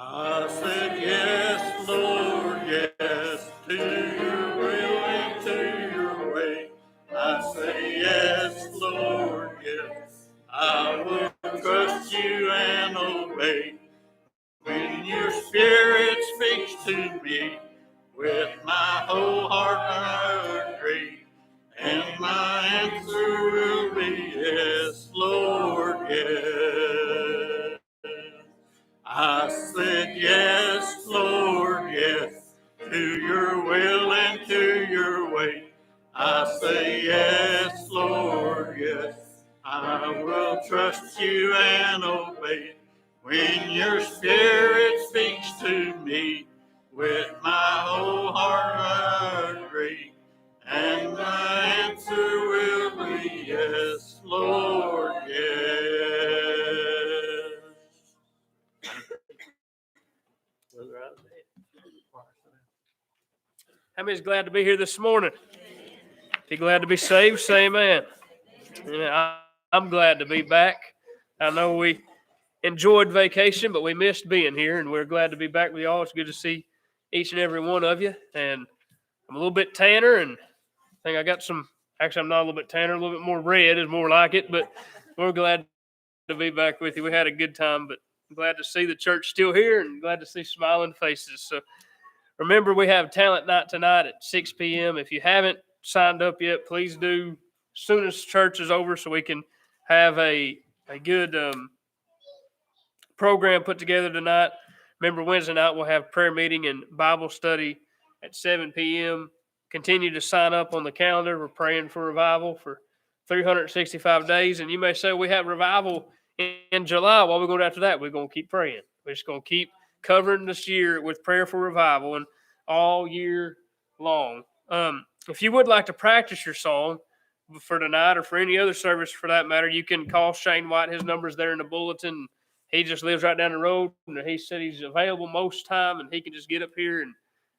I said, yes, Lord, yes, to your will and to your way. I say, yes, Lord, yes, I will trust you and obey. When your spirit speaks to me, with my whole heart I agree, and my answer will be yes, Lord, yes. I said, yes, Lord, yes, to your will and to your way. I say, yes, Lord, yes, I will trust you and obey. When your spirit speaks to me, with my whole heart I agree, and my answer will be yes, Lord, yes. How many is glad to be here this morning? If you're glad to be saved, say amen. I'm glad to be back. I know we enjoyed vacation, but we missed being here, and we're glad to be back with y'all. It's good to see each and every one of you. And I'm a little bit tanner, and I think I got some. Actually, I'm not a little bit tanner, a little bit more red is more like it, but we're glad to be back with you. We had a good time, but I'm glad to see the church still here and glad to see smiling faces. So remember, we have talent night tonight at 6 p.m. If you haven't signed up yet, please do as soon as church is over so we can have a good program put together tonight. Remember, Wednesday night we'll have prayer meeting and Bible study at 7 p.m. Continue to sign up on the calendar. We're praying for revival for 365 days. And you may say we have revival in July. What are we going to do after that? We're going to keep praying. We're just going to keep covering this year with prayer for revival and all year long. If you would like to practice your song for tonight or for any other service for that matter, you can call Shane White. His number's there in the bulletin. He just lives right down the road, and he said he's available most time, and he can just get up here and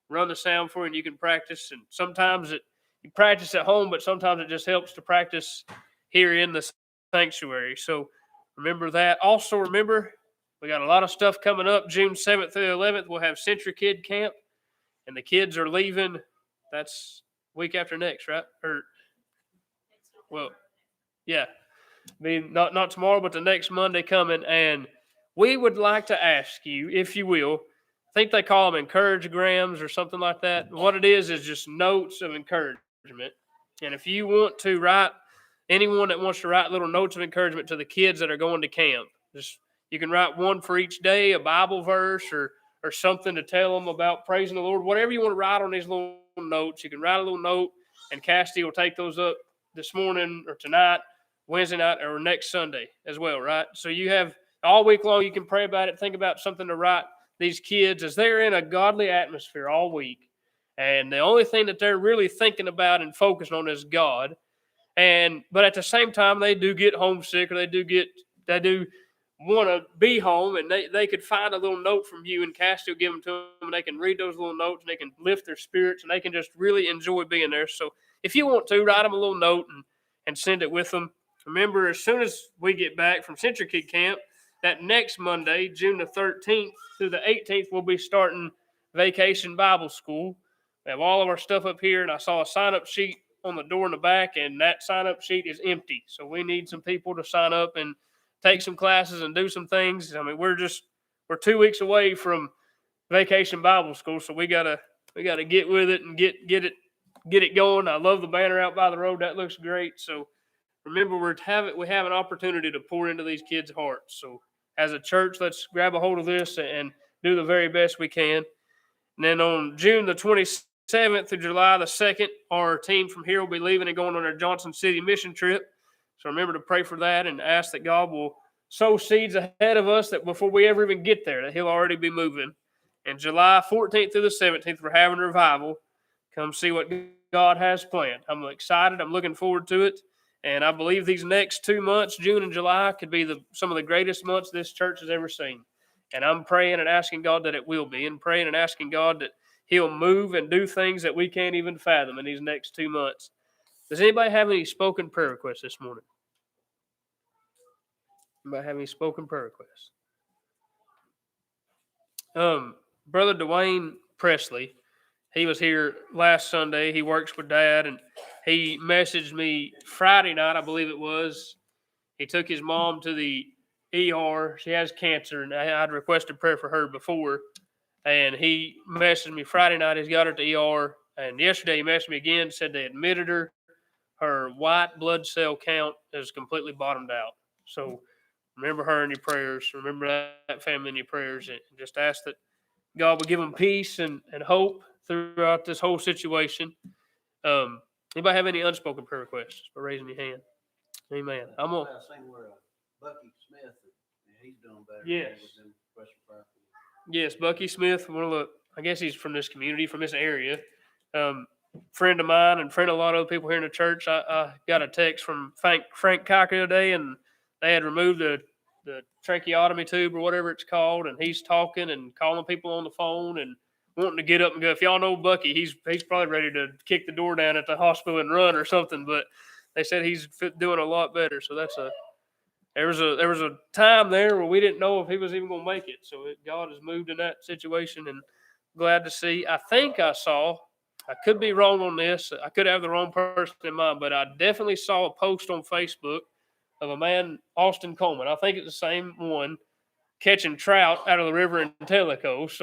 run the sound for you, and you can practice. And sometimes you practice at home, but sometimes it just helps to practice here in the sanctuary. So remember that. Also remember, we got a lot of stuff coming up. June 7th through the 11th, we'll have Century Kid Camp, and the kids are leaving. That's week after next, right? Yeah. I mean, not tomorrow, but the next Monday coming. And we would like to ask you, if you will, I think they call them encouragegrams or something like that. What it is just notes of encouragement. And if you want to write, anyone that wants to write little notes of encouragement to the kids that are going to camp, you can write one for each day, a Bible verse or something to tell them about praising the Lord. Whatever you want to write on these little notes, you can write a little note, and Cassidy will take those up this morning or tonight, Wednesday night, or next Sunday as well, right? So you have all week long, you can pray about it, think about something to write these kids as they're in a godly atmosphere all week. And the only thing that they're really thinking about and focused on is God. But at the same time, they do get homesick, or they do want to be home, and they could find a little note from you, and Cassidy will give them to them, and they can read those little notes, and they can lift their spirits, and they can just really enjoy being there. So if you want to, write them a little note and send it with them. Remember, as soon as we get back from Century Kid Camp, that next Monday, June the 13th through the 18th, we'll be starting Vacation Bible School. We have all of our stuff up here, and I saw a sign-up sheet on the door in the back, and that sign-up sheet is empty. So we need some people to sign up and take some classes and do some things. I mean, we're 2 weeks away from Vacation Bible School, so we gotta get with it and get it going. I love the banner out by the road. That looks great. So remember, we have an opportunity to pour into these kids' hearts. So as a church, let's grab a hold of this and do the very best we can. And then on June the 27th through July the 2nd, our team from here will be leaving and going on their Johnson City mission trip. So remember to pray for that and ask that God will sow seeds ahead of us that before we ever even get there, that he'll already be moving. And July 14th through the 17th, we're having a revival. Come see what God has planned. I'm excited. I'm looking forward to it. And I believe these next 2 months, June and July, could be some of the greatest months this church has ever seen. And I'm praying and asking God that it will be, and praying and asking God that he'll move and do things that we can't even fathom in these next 2 months. Does anybody have any spoken prayer requests this morning? Anybody have any spoken prayer requests? Brother Dwayne Presley, he was here last Sunday. He works with Dad, and he messaged me Friday night, I believe it was. He took his mom to the ER. She has cancer, and I'd requested prayer for her before. And he messaged me Friday night. He's got her at the ER. And yesterday he messaged me again, said they admitted her. Her white blood cell count is completely bottomed out. So remember her in your prayers. Remember that family in your prayers. And just ask that God will give them peace and hope throughout this whole situation. Anybody have any unspoken prayer requests for raising your hand? Amen. I'm gonna. I seen where Bucky Smith, he's doing better. Yes. He was in Western Park. Yes, Bucky Smith. One of the. I guess he's from this community, from this area. Friend of mine and friend of a lot of other people here in the church. I got a text from Frank Cocker today, and they had removed the tracheotomy tube or whatever it's called, and he's talking and calling people on the phone and wanting to get up and go. If y'all know Bucky, he's probably ready to kick the door down at the hospital and run or something. But they said he's doing a lot better. So there was a time there where we didn't know if he was even going to make it. So God has moved in that situation, and glad to see. I think I saw. I could be wrong on this. I could have the wrong person in mind, but I definitely saw a post on Facebook of a man, Austin Coleman. I think it's the same one, catching trout out of the river in Tellico. So